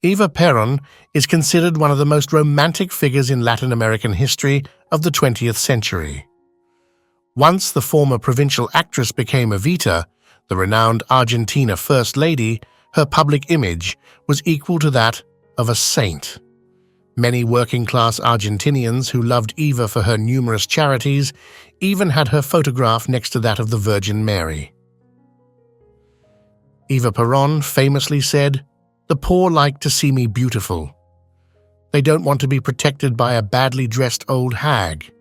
Eva Peron is considered one of the most romantic figures in Latin American history of the 20th century. Once the former provincial actress became Evita, the renowned Argentina First Lady, her public image was equal to that of a saint. Many working-class Argentinians who loved Eva for her numerous charities even had her photograph next to that of the Virgin Mary. Eva Peron famously said, "The poor like to see me beautiful. They don't want to be protected by a badly dressed old hag."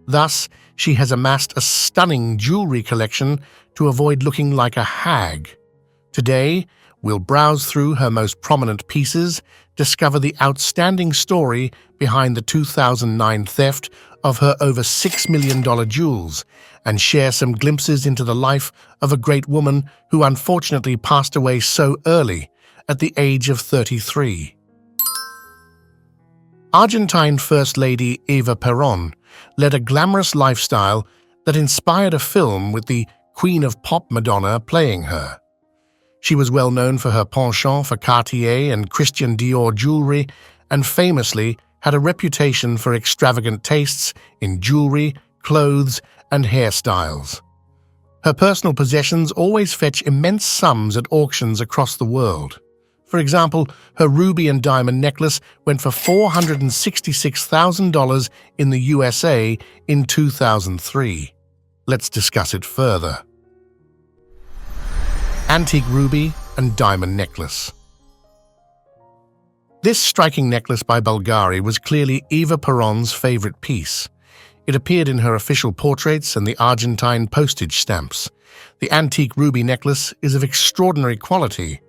Thus, she has amassed a stunning jewelry collection to avoid looking like a hag. Today, we'll browse through her most prominent pieces, discover the outstanding story behind the 2009 theft of her over $6 million jewels, and share some glimpses into the life of a great woman who unfortunately passed away so early, at the age of 33. Argentine First Lady Eva Peron led a glamorous lifestyle that inspired a film with the Queen of Pop Madonna playing her. She was well known for her penchant for Cartier and Christian Dior jewelry, and famously had a reputation for extravagant tastes in jewelry, clothes, and hairstyles. Her personal possessions always fetch immense sums at auctions across the world. For example, her ruby and diamond necklace went for $466,000 in the USA in 2003. Let's discuss it further. Antique ruby and diamond necklace. This striking necklace by Bulgari was clearly Eva Peron's favorite piece. It appeared in her official portraits and the Argentine postage stamps. The antique ruby necklace is of extraordinary quality.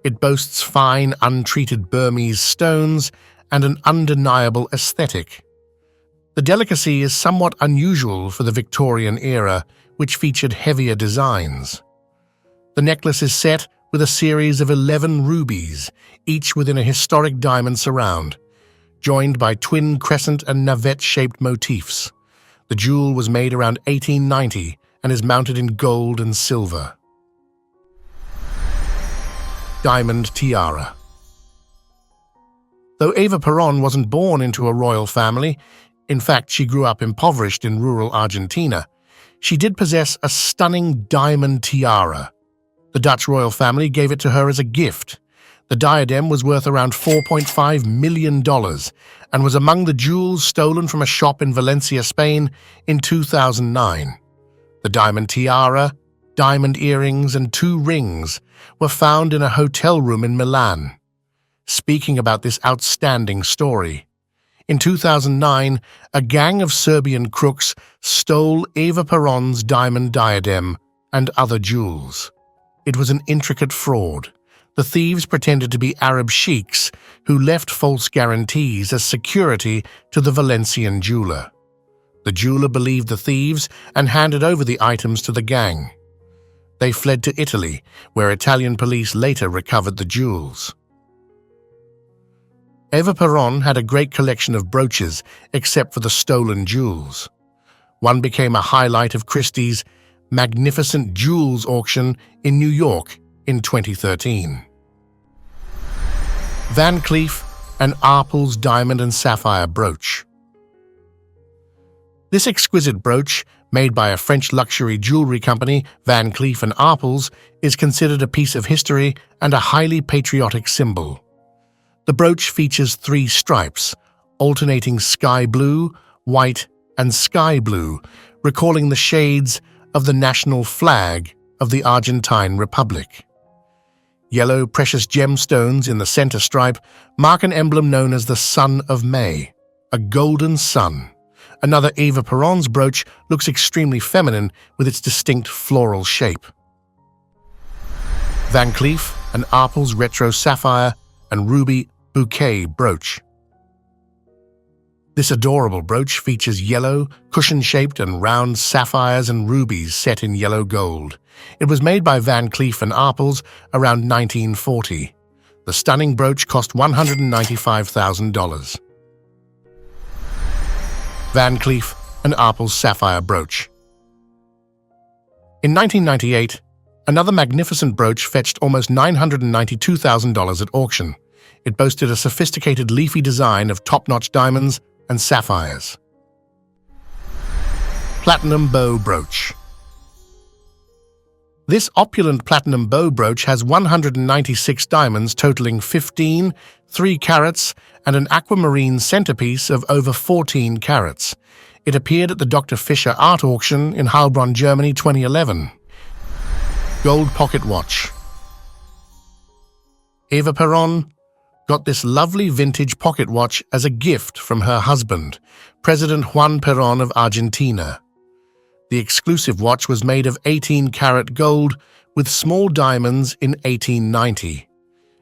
It boasts fine, untreated Burmese stones and an undeniable aesthetic. The delicacy is somewhat unusual for the Victorian era, which featured heavier designs. The necklace is set with a series of 11 rubies, each within a historic diamond surround, joined by twin crescent and navette-shaped motifs. The jewel was made around 1890 and is mounted in gold and silver. Diamond tiara. Though Eva Peron wasn't born into a royal family, in fact she grew up impoverished in rural Argentina, she did possess a stunning diamond tiara. The Dutch royal family gave it to her as a gift. The diadem was worth around $4.5 million and was among the jewels stolen from a shop in Valencia, Spain in 2009. The diamond tiara, diamond earrings, and 2 rings were found in a hotel room in Milan. Speaking about this outstanding story, in 2009, a gang of Serbian crooks stole Eva Peron's diamond diadem and other jewels. It was an intricate fraud. The thieves pretended to be Arab sheiks who left false guarantees as security to the Valencian jeweler. The jeweler believed the thieves and handed over the items to the gang. They fled to Italy, where Italian police later recovered the jewels. Eva Peron had a great collection of brooches, except for the stolen jewels. One became a highlight of Christie's Magnificent Jewels auction in New York in 2013. Van Cleef and Arpels Diamond-and-Sapphire brooch. This exquisite brooch, made by a French luxury jewelry company, Van Cleef and Arpels, is considered a piece of history and a highly patriotic symbol. The brooch features 3 stripes, alternating sky blue, white, and sky blue, recalling the shades of the national flag of the Argentine Republic. Yellow precious gemstones in the center stripe mark an emblem known as the Sun of May, a golden sun. Another Eva Peron's brooch looks extremely feminine with its distinct floral shape. Van Cleef and Arpels Retro Sapphire and Ruby Bouquet brooch. This adorable brooch features yellow, cushion-shaped and round sapphires and rubies set in yellow gold. It was made by Van Cleef and Arpels around 1940. The stunning brooch cost $195,000. Van Cleef and Arpels Sapphire brooch. In 1998, another magnificent brooch fetched almost $992,000 at auction. It boasted a sophisticated leafy design of top-notch diamonds and sapphires. Platinum Bow Brooch. This opulent platinum bow brooch has 196 diamonds totaling 15, 3 carats, and an aquamarine centerpiece of over 14 carats. It appeared at the Dr. Fischer art auction in Heilbronn, Germany, 2011. Gold pocket watch. Eva Peron got this lovely vintage pocket watch as a gift from her husband, President Juan Perón of Argentina. The exclusive watch was made of 18-karat gold with small diamonds in 1890.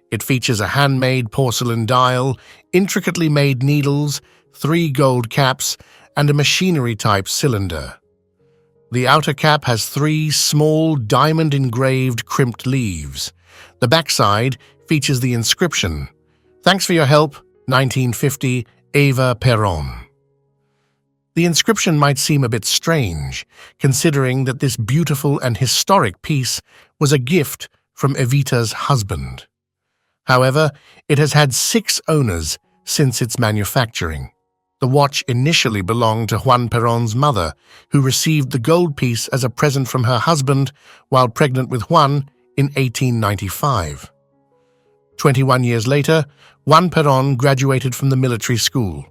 It features a handmade porcelain dial, intricately made needles, 3 gold caps, and a machinery-type cylinder. The outer cap has 3 small diamond-engraved crimped leaves. The backside features the inscription, "Thanks for your help, 1950, Eva Peron." The inscription might seem a bit strange, considering that this beautiful and historic piece was a gift from Evita's husband. However, it has had 6 owners since its manufacturing. The watch initially belonged to Juan Perón's mother, who received the gold piece as a present from her husband while pregnant with Juan in 1895. 21 years later, Juan Perón graduated from the military school.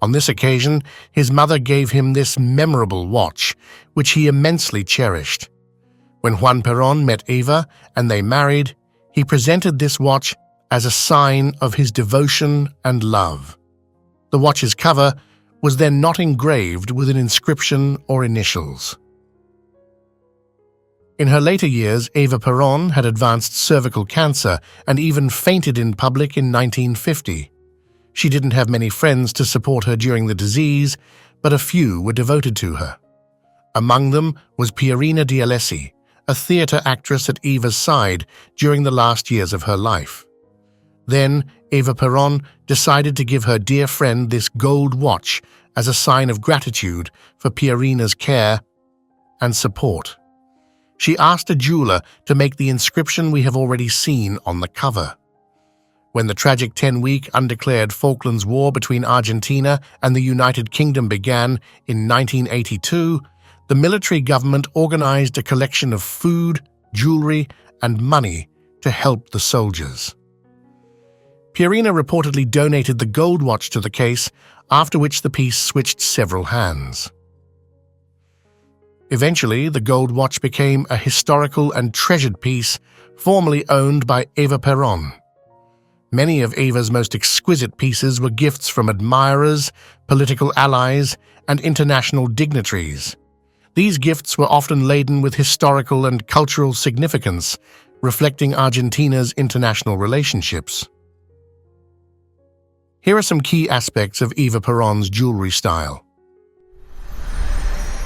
On this occasion, his mother gave him this memorable watch, which he immensely cherished. When Juan Perón met Eva and they married, he presented this watch as a sign of his devotion and love. The watch's cover was then not engraved with an inscription or initials. In her later years, Eva Peron had advanced cervical cancer and even fainted in public in 1950. She didn't have many friends to support her during the disease, but a few were devoted to her. Among them was Pierina Dialesi, a theatre actress at Eva's side during the last years of her life. Then, Eva Peron decided to give her dear friend this gold watch as a sign of gratitude for Pierina's care and support. She asked a jeweler to make the inscription we have already seen on the cover. When the tragic 10-week undeclared Falklands War between Argentina and the United Kingdom began in 1982, the military government organized a collection of food, jewelry, and money to help the soldiers. Pierina reportedly donated the gold watch to the case, after which the piece switched several hands. Eventually, the gold watch became a historical and treasured piece, formerly owned by Eva Peron. Many of Eva's most exquisite pieces were gifts from admirers, political allies, and international dignitaries. These gifts were often laden with historical and cultural significance, reflecting Argentina's international relationships. Here are some key aspects of Eva Peron's jewelry style.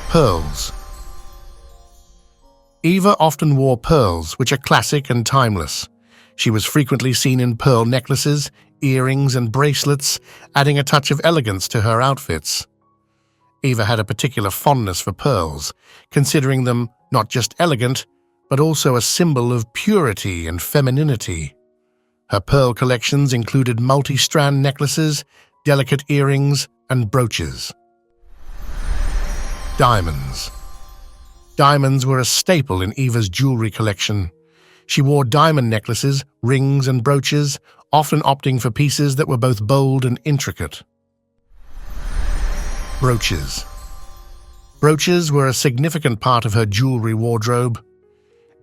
Pearls. Eva often wore pearls, which are classic and timeless. She was frequently seen in pearl necklaces, earrings, and bracelets, adding a touch of elegance to her outfits. Eva had a particular fondness for pearls, considering them not just elegant, but also a symbol of purity and femininity. Her pearl collections included multi-strand necklaces, delicate earrings, and brooches. Diamonds. Diamonds were a staple in Eva's jewelry collection. She wore diamond necklaces, rings, and brooches, often opting for pieces that were both bold and intricate. Brooches. Brooches were a significant part of her jewelry wardrobe.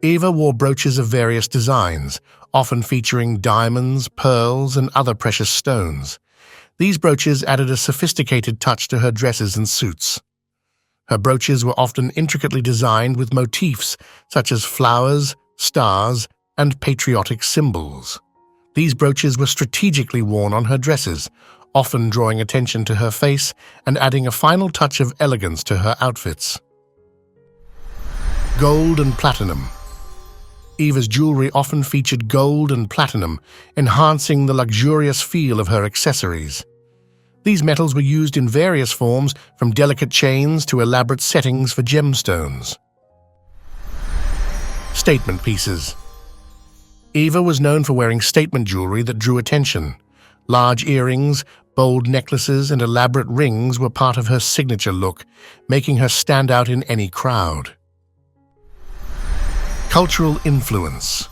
Eva wore brooches of various designs, often featuring diamonds, pearls, and other precious stones. These brooches added a sophisticated touch to her dresses and suits. Her brooches were often intricately designed with motifs such as flowers, stars, and patriotic symbols. These brooches were strategically worn on her dresses, often drawing attention to her face and adding a final touch of elegance to her outfits. Gold and platinum. Eva's jewelry often featured gold and platinum, enhancing the luxurious feel of her accessories. These metals were used in various forms, from delicate chains to elaborate settings for gemstones. Statement pieces. Eva was known for wearing statement jewelry that drew attention. Large earrings, bold necklaces, and elaborate rings were part of her signature look, making her stand out in any crowd. Cultural influence.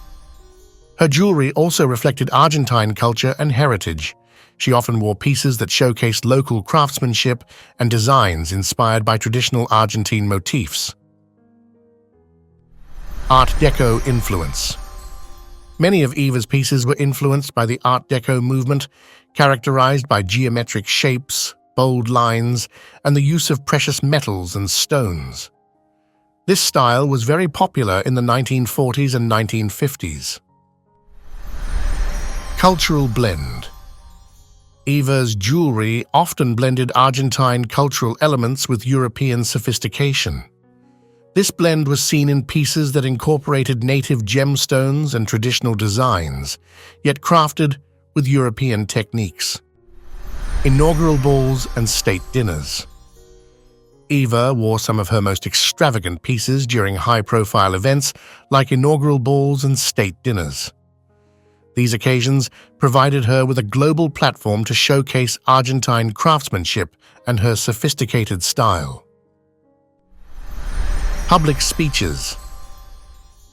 Her jewelry also reflected Argentine culture and heritage. She often wore pieces that showcased local craftsmanship and designs inspired by traditional Argentine motifs. Art Deco influence. Many of Eva's pieces were influenced by the Art Deco movement, characterized by geometric shapes, bold lines, and the use of precious metals and stones. This style was very popular in the 1940s and 1950s. Cultural blend. Eva's jewelry often blended Argentine cultural elements with European sophistication. This blend was seen in pieces that incorporated native gemstones and traditional designs, yet crafted with European techniques. Inaugural balls and state dinners. Eva wore some of her most extravagant pieces during high-profile events like inaugural balls and state dinners. These occasions provided her with a global platform to showcase Argentine craftsmanship and her sophisticated style. Public speeches.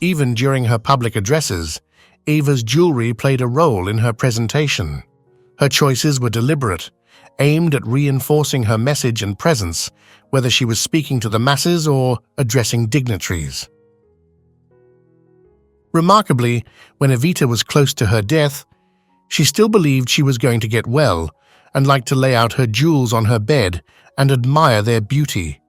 Even during her public addresses, Eva's jewelry played a role in her presentation. Her choices were deliberate, aimed at reinforcing her message and presence, whether she was speaking to the masses or addressing dignitaries. Remarkably, when Evita was close to her death, she still believed she was going to get well and liked to lay out her jewels on her bed and admire their beauty.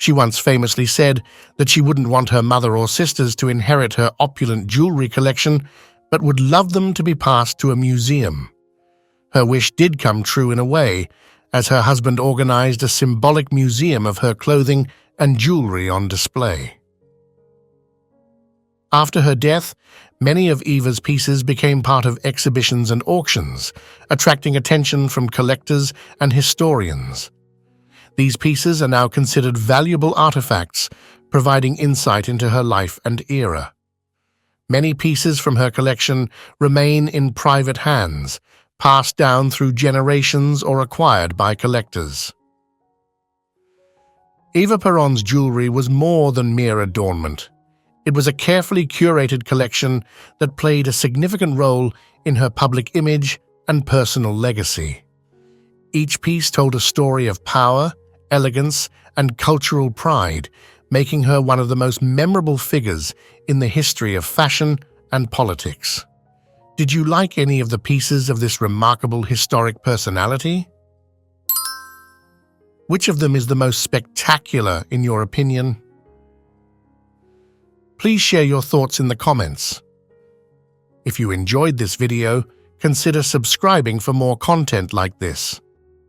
She once famously said that she wouldn't want her mother or sisters to inherit her opulent jewelry collection, but would love them to be passed to a museum. Her wish did come true in a way, as her husband organized a symbolic museum of her clothing and jewelry on display. After her death, many of Eva's pieces became part of exhibitions and auctions, attracting attention from collectors and historians. These pieces are now considered valuable artifacts, providing insight into her life and era. Many pieces from her collection remain in private hands, passed down through generations or acquired by collectors. Eva Perón's jewelry was more than mere adornment. It was a carefully curated collection that played a significant role in her public image and personal legacy. Each piece told a story of power, elegance, and cultural pride, making her one of the most memorable figures in the history of fashion and politics. Did you like any of the pieces of this remarkable historic personality? Which of them is the most spectacular in your opinion? Please share your thoughts in the comments. If you enjoyed this video, consider subscribing for more content like this.